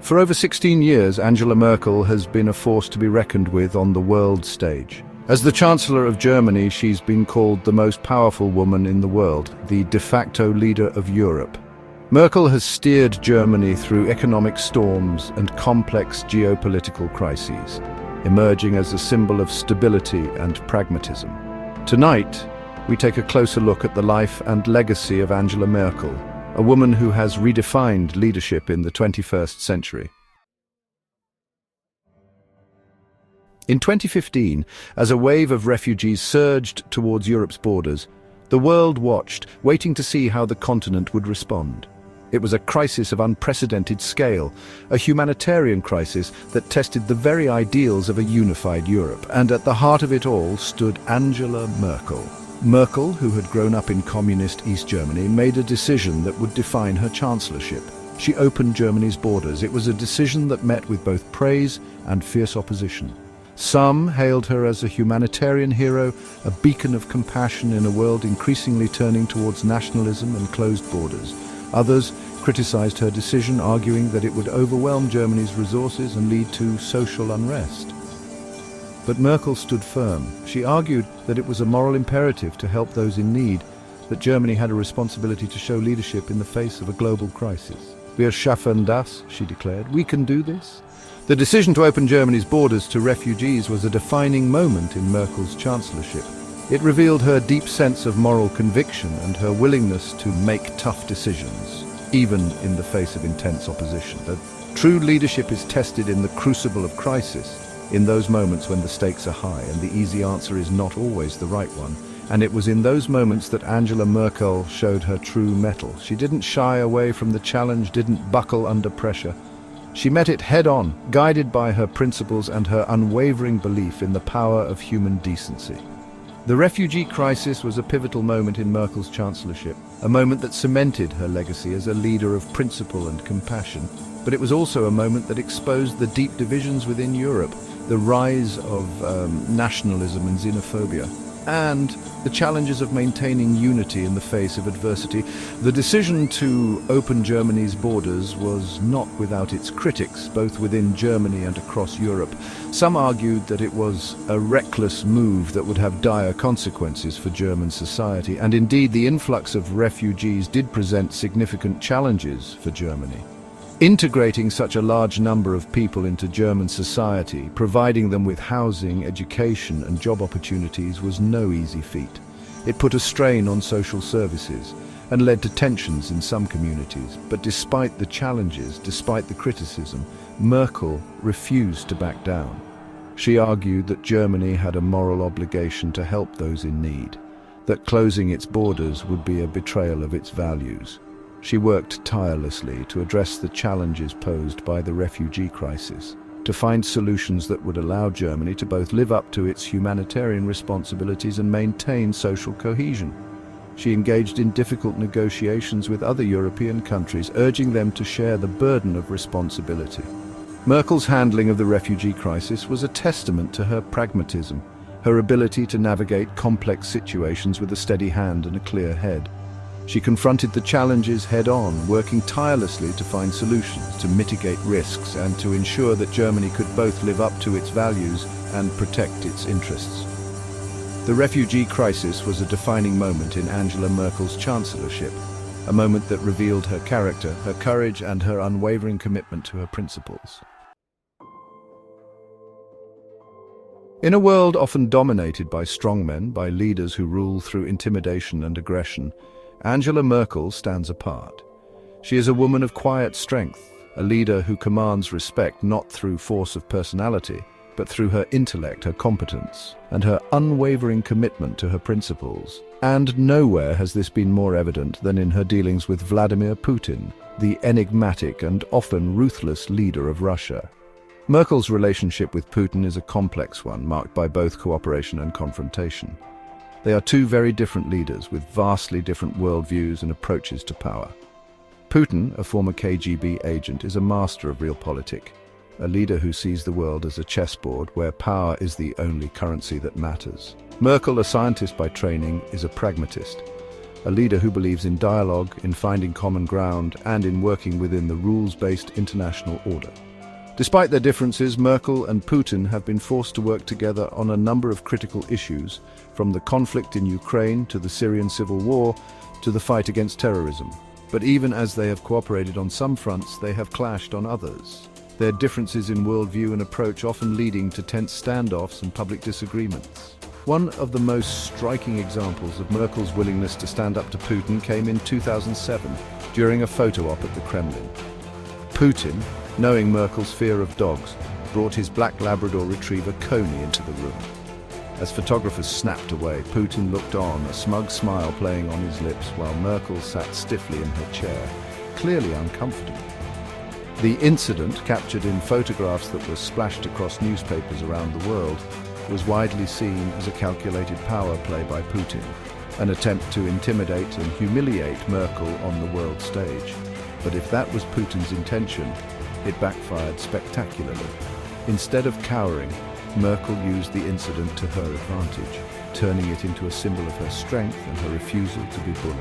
For over 16 years, Angela Merkel has been a force to be reckoned with on the world stage. As the Chancellor of Germany, she's been called the most powerful woman in the world, the de facto leader of Europe. Merkel has steered Germany through economic storms and complex geopolitical crises, emerging as a symbol of stability and pragmatism. Tonight, we take a closer look at the life and legacy of Angela Merkel, a woman who has redefined leadership in the 21st century. In 2015, as a wave of refugees surged towards Europe's borders, the world watched, waiting to see how the continent would respond. It was a crisis of unprecedented scale, a humanitarian crisis that tested the very ideals of a unified Europe, and at the heart of it all stood Angela Merkel. Merkel, who had grown up in communist East Germany, made a decision that would define her chancellorship. She opened Germany's borders. It was a decision that met with both praise and fierce opposition. Some hailed her as a humanitarian hero, a beacon of compassion in a world increasingly turning towards nationalism and closed borders. Others criticized her decision, arguing that it would overwhelm Germany's resources and lead to social unrest. But Merkel stood firm. She argued that it was a moral imperative to help those in need, that Germany had a responsibility to show leadership in the face of a global crisis. Wir schaffen das, she declared. We can do this. The decision to open Germany's borders to refugees was a defining moment in Merkel's chancellorship. It revealed her deep sense of moral conviction and her willingness to make tough decisions, even in the face of intense opposition. That true leadership is tested in the crucible of crisis, in those moments when the stakes are high and the easy answer is not always the right one. And it was in those moments that Angela Merkel showed her true mettle. She didn't shy away from the challenge, didn't buckle under pressure. She met it head-on, guided by her principles and her unwavering belief in the power of human decency. The refugee crisis was a pivotal moment in Merkel's chancellorship, a moment that cemented her legacy as a leader of principle and compassion. But it was also a moment that exposed the deep divisions within Europe, the rise of nationalism and xenophobia, and the challenges of maintaining unity in the face of adversity. The decision to open Germany's borders was not without its critics, both within Germany and across Europe. Some argued that it was a reckless move that would have dire consequences for German society, and indeed the influx of refugees did present significant challenges for Germany. Integrating such a large number of people into German society, providing them with housing, education and job opportunities was no easy feat. It put a strain on social services and led to tensions in some communities. But despite the challenges, despite the criticism, Merkel refused to back down. She argued that Germany had a moral obligation to help those in need, that closing its borders would be a betrayal of its values. She worked tirelessly to address the challenges posed by the refugee crisis, to find solutions that would allow Germany to both live up to its humanitarian responsibilities and maintain social cohesion. She engaged in difficult negotiations with other European countries, urging them to share the burden of responsibility. Merkel's handling of the refugee crisis was a testament to her pragmatism, her ability to navigate complex situations with a steady hand and a clear head. She confronted the challenges head-on, working tirelessly to find solutions, to mitigate risks, and to ensure that Germany could both live up to its values and protect its interests. The refugee crisis was a defining moment in Angela Merkel's chancellorship, a moment that revealed her character, her courage, and her unwavering commitment to her principles. In a world often dominated by strongmen, by leaders who rule through intimidation and aggression, Angela Merkel stands apart. She is a woman of quiet strength, a leader who commands respect not through force of personality, but through her intellect, her competence, and her unwavering commitment to her principles. And nowhere has this been more evident than in her dealings with Vladimir Putin, the enigmatic and often ruthless leader of Russia. Merkel's relationship with Putin is a complex one, marked by both cooperation and confrontation. They are two very different leaders with vastly different worldviews and approaches to power. Putin, a former KGB agent, is a master of realpolitik, a leader who sees the world as a chessboard where power is the only currency that matters. Merkel, a scientist by training, is a pragmatist, a leader who believes in dialogue, in finding common ground, and in working within the rules-based international order. Despite their differences, Merkel and Putin have been forced to work together on a number of critical issues, from the conflict in Ukraine to the Syrian civil war to the fight against terrorism. But even as they have cooperated on some fronts, they have clashed on others. Their differences in worldview and approach often leading to tense standoffs and public disagreements. One of the most striking examples of Merkel's willingness to stand up to Putin came in 2007, during a photo op at the Kremlin. Putin, knowing Merkel's fear of dogs, brought his black Labrador retriever Coney into the room. As photographers snapped away, Putin looked on, a smug smile playing on his lips, while Merkel sat stiffly in her chair, clearly uncomfortable. The incident, captured in photographs that were splashed across newspapers around the world, was widely seen as a calculated power play by Putin, an attempt to intimidate and humiliate Merkel on the world stage. But if that was Putin's intention, it backfired spectacularly. Instead of cowering, Merkel used the incident to her advantage, turning it into a symbol of her strength and her refusal to be bullied.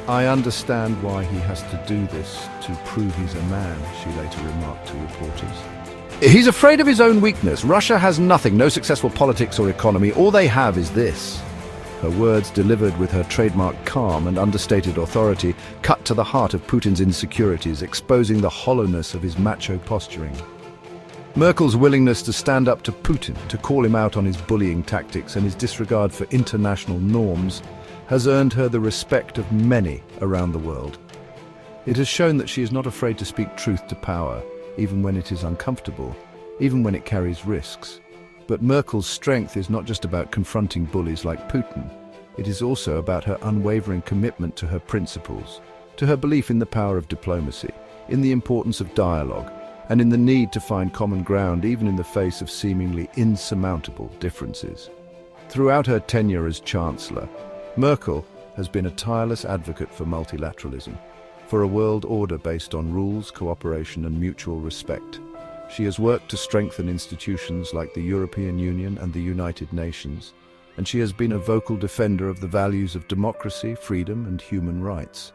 "I understand why he has to do this, to prove he's a man," she later remarked to reporters. "He's afraid of his own weakness. Russia has nothing, no successful politics or economy. All they have is this." Her words, delivered with her trademark calm and understated authority, cut to the heart of Putin's insecurities, exposing the hollowness of his macho posturing. Merkel's willingness to stand up to Putin, to call him out on his bullying tactics and his disregard for international norms, has earned her the respect of many around the world. It has shown that she is not afraid to speak truth to power, even when it is uncomfortable, even when it carries risks. But Merkel's strength is not just about confronting bullies like Putin. It is also about her unwavering commitment to her principles, to her belief in the power of diplomacy, in the importance of dialogue, and in the need to find common ground even in the face of seemingly insurmountable differences. Throughout her tenure as Chancellor, Merkel has been a tireless advocate for multilateralism, for a world order based on rules, cooperation, and mutual respect. She has worked to strengthen institutions like the European Union and the United Nations, and she has been a vocal defender of the values of democracy, freedom, and human rights.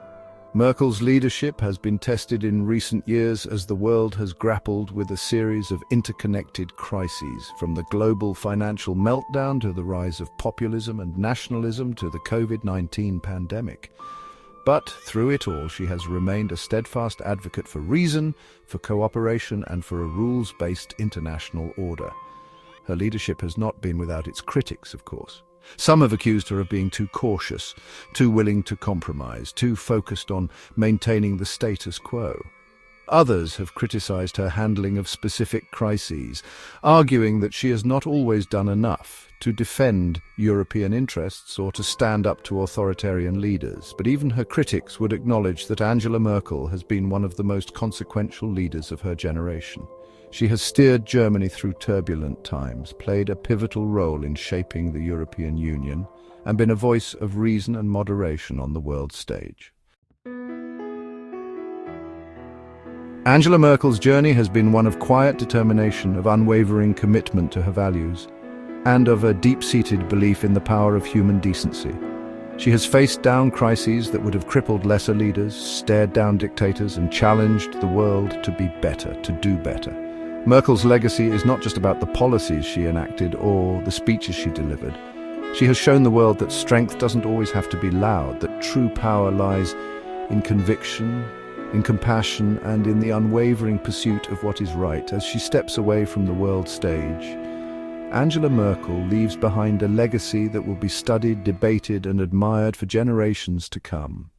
Merkel's leadership has been tested in recent years as the world has grappled with a series of interconnected crises, from the global financial meltdown to the rise of populism and nationalism to the COVID-19 pandemic. But through it all, she has remained a steadfast advocate for reason, for cooperation, and for a rules-based international order. Her leadership has not been without its critics, of course. Some have accused her of being too cautious, too willing to compromise, too focused on maintaining the status quo. Others have criticized her handling of specific crises, arguing that she has not always done enough to defend European interests or to stand up to authoritarian leaders. But even her critics would acknowledge that Angela Merkel has been one of the most consequential leaders of her generation. She has steered Germany through turbulent times, played a pivotal role in shaping the European Union, and been a voice of reason and moderation on the world stage. Angela Merkel's journey has been one of quiet determination, of unwavering commitment to her values, and of a deep-seated belief in the power of human decency. She has faced down crises that would have crippled lesser leaders, stared down dictators, and challenged the world to be better, to do better. Merkel's legacy is not just about the policies she enacted or the speeches she delivered. She has shown the world that strength doesn't always have to be loud, that true power lies in conviction, in compassion, and in the unwavering pursuit of what is right. As she steps away from the world stage, Angela Merkel leaves behind a legacy that will be studied, debated, and admired for generations to come.